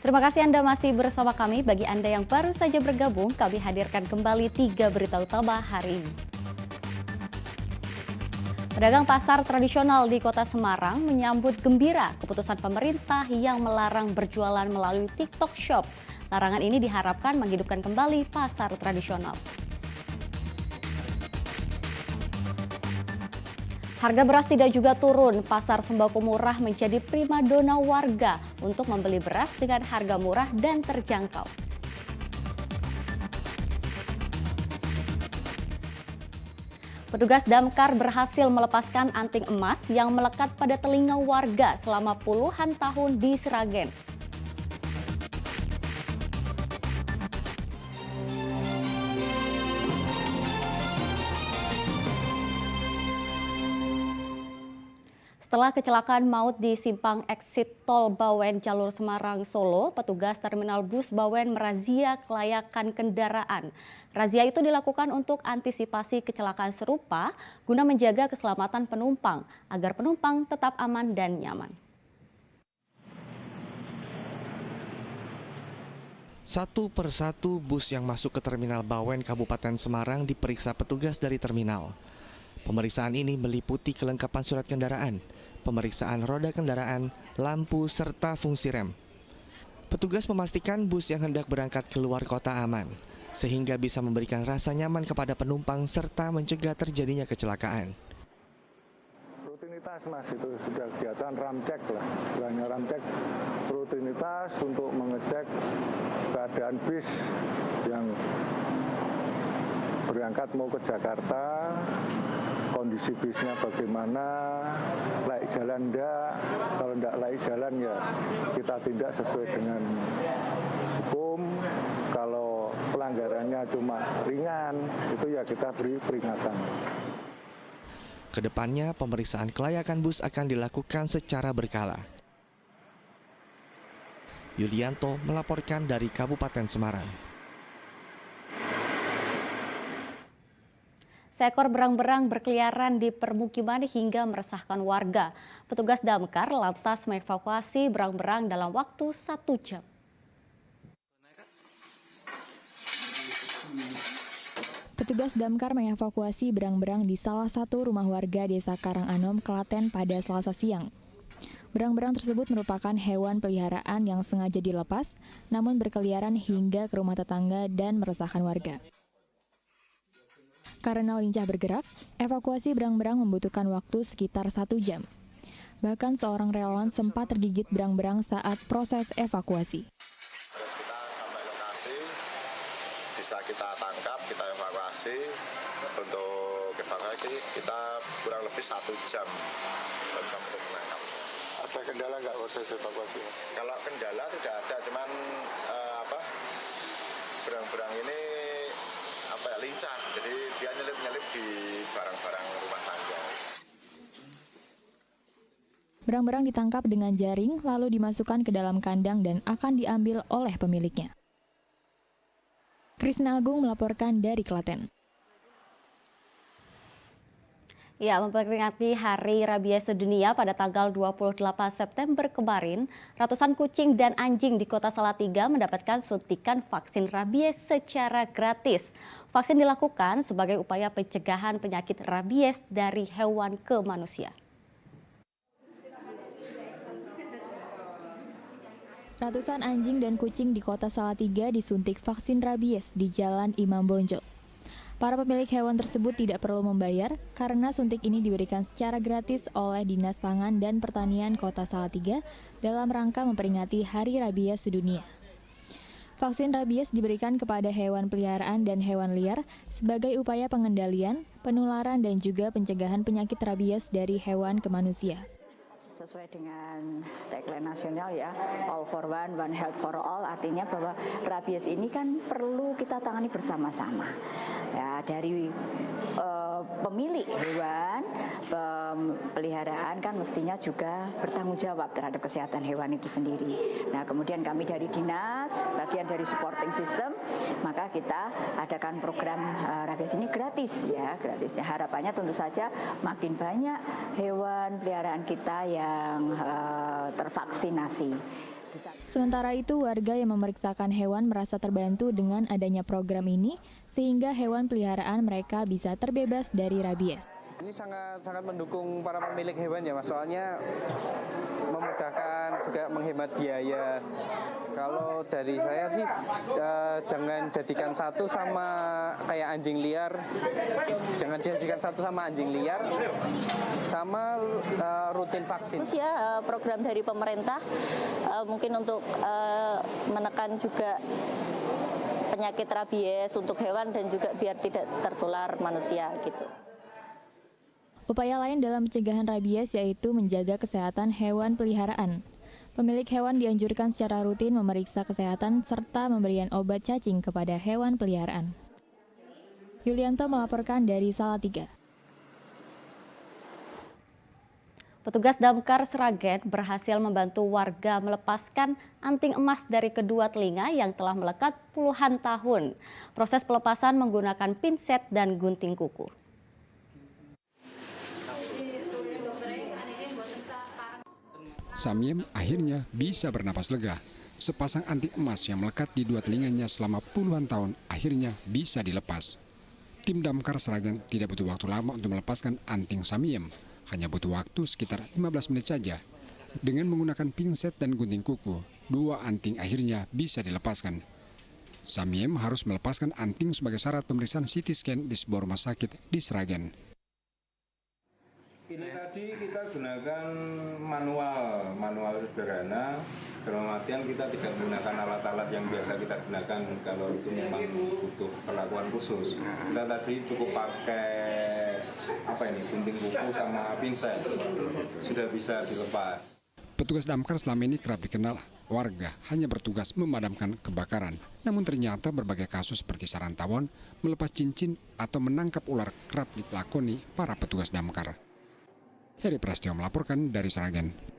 Terima kasih Anda masih bersama kami. Bagi Anda yang baru saja bergabung, kami hadirkan kembali 3 berita utama hari ini. Pedagang pasar tradisional di Kota Semarang menyambut gembira keputusan pemerintah yang melarang berjualan melalui TikTok Shop. Larangan ini diharapkan menghidupkan kembali pasar tradisional. Harga beras tidak juga turun, pasar sembako murah menjadi primadona warga untuk membeli beras dengan harga murah dan terjangkau. Petugas damkar berhasil melepaskan anting emas yang melekat pada telinga warga selama puluhan tahun di Sragen. Setelah kecelakaan maut di simpang exit tol Bawen jalur Semarang-Solo, petugas terminal bus Bawen merazia kelayakan kendaraan. Razia itu dilakukan untuk antisipasi kecelakaan serupa guna menjaga keselamatan penumpang agar penumpang tetap aman dan nyaman. Satu persatu bus yang masuk ke terminal Bawen Kabupaten Semarang diperiksa petugas dari terminal. Pemeriksaan ini meliputi kelengkapan surat kendaraan, pemeriksaan roda kendaraan, lampu, serta fungsi rem. Petugas memastikan bus yang hendak berangkat keluar kota aman, sehingga bisa memberikan rasa nyaman kepada penumpang serta mencegah terjadinya kecelakaan. Rutinitas Mas, itu sudah kegiatan ramcek lah, istilahnya ramcek rutinitas untuk mengecek keadaan bis yang berangkat mau ke Jakarta, kondisi bisnya bagaimana, layak jalan enggak, kalau enggak layak jalan ya kita tindak sesuai dengan hukum, kalau pelanggarannya cuma ringan itu ya kita beri peringatan. Kedepannya pemeriksaan kelayakan bus akan dilakukan secara berkala. Yulianto melaporkan dari Kabupaten Semarang. Seekor berang-berang berkeliaran di permukiman hingga meresahkan warga. Petugas damkar lantas mengevakuasi berang-berang dalam waktu 1 jam. Petugas damkar mengevakuasi berang-berang di salah satu rumah warga Desa Karanganom, Klaten pada Selasa siang. Berang-berang tersebut merupakan hewan peliharaan yang sengaja dilepas, namun berkeliaran hingga ke rumah tetangga dan meresahkan warga. Karena lincah bergerak, evakuasi berang-berang membutuhkan waktu sekitar 1 jam. Bahkan seorang relawan sempat tergigit berang-berang saat proses evakuasi. Terus kita sampai lokasi, bisa kita tangkap, kita evakuasi. Untuk evakuasi kita kurang lebih 1 jam bisa untuk menangkapnya. Ada kendala nggak proses evakuasi? Kalau kendala tidak ada, cuman berang-berang ini lincah, jadi dia nyelip-nyelip di barang-barang rumah tangga. Berang-berang ditangkap dengan jaring lalu dimasukkan ke dalam kandang dan akan diambil oleh pemiliknya. Krisna Agung melaporkan dari Klaten. Ya, memperingati Hari Rabies Sedunia pada tanggal 28 September kemarin, ratusan kucing dan anjing di Kota Salatiga mendapatkan suntikan vaksin rabies secara gratis. Vaksin dilakukan sebagai upaya pencegahan penyakit rabies dari hewan ke manusia. Ratusan anjing dan kucing di Kota Salatiga disuntik vaksin rabies di Jalan Imam Bonjol. Para pemilik hewan tersebut tidak perlu membayar karena suntik ini diberikan secara gratis oleh Dinas Pangan dan Pertanian Kota Salatiga dalam rangka memperingati Hari Rabies Sedunia. Vaksin rabies diberikan kepada hewan peliharaan dan hewan liar sebagai upaya pengendalian, penularan dan juga pencegahan penyakit rabies dari hewan ke manusia. Sesuai dengan tagline nasional ya, all for one, one health for all, artinya bahwa rabies ini kan perlu kita tangani bersama-sama. Ya, dari pemilik hewan, peliharaan kan mestinya juga bertanggung jawab terhadap kesehatan hewan itu sendiri. Nah, kemudian kami dari dinas, bagian dari supporting system, maka kita adakan program rabies ini gratis ya, gratis. Harapannya tentu saja makin banyak hewan peliharaan kita yang tervaksinasi. Sementara itu, warga yang memeriksakan hewan merasa terbantu dengan adanya program ini, sehingga hewan peliharaan mereka bisa terbebas dari rabies. Ini sangat mendukung para pemilik hewan ya Mas, soalnya memudahkan juga menghemat biaya. Kalau dari saya sih jangan jadikan satu sama kayak anjing liar, jangan dijadikan satu sama anjing liar, sama rutin vaksin. Ya, program dari pemerintah mungkin untuk menekan juga penyakit rabies untuk hewan dan juga biar tidak tertular manusia gitu. Upaya lain dalam pencegahan rabies yaitu menjaga kesehatan hewan peliharaan. Pemilik hewan dianjurkan secara rutin memeriksa kesehatan serta memberikan obat cacing kepada hewan peliharaan. Yulianto melaporkan dari Salatiga. Petugas Damkar Sragen berhasil membantu warga melepaskan anting emas dari kedua telinga yang telah melekat puluhan tahun. Proses pelepasan menggunakan pinset dan gunting kuku. Samiem akhirnya bisa bernapas lega. Sepasang anting emas yang melekat di dua telinganya selama puluhan tahun akhirnya bisa dilepas. Tim Damkar Sragen tidak butuh waktu lama untuk melepaskan anting Samiem. Hanya butuh waktu sekitar 15 menit saja. Dengan menggunakan pinset dan gunting kuku, dua anting akhirnya bisa dilepaskan. Samiem harus melepaskan anting sebagai syarat pemeriksaan CT scan di sebuah rumah sakit di Sragen. Ini tadi kita gunakan manual sederhana. Dalam artian kita tidak menggunakan alat-alat yang biasa kita gunakan kalau itu memang butuh perlakuan khusus. Kita tadi cukup pakai gunting kuku sama pinset, sudah bisa dilepas. Petugas damkar selama ini kerap dikenal warga hanya bertugas memadamkan kebakaran. Namun ternyata berbagai kasus seperti sarang tawon, melepas cincin atau menangkap ular kerap dilakoni para petugas damkar. Heri Prasetyo melaporkan dari Sragen.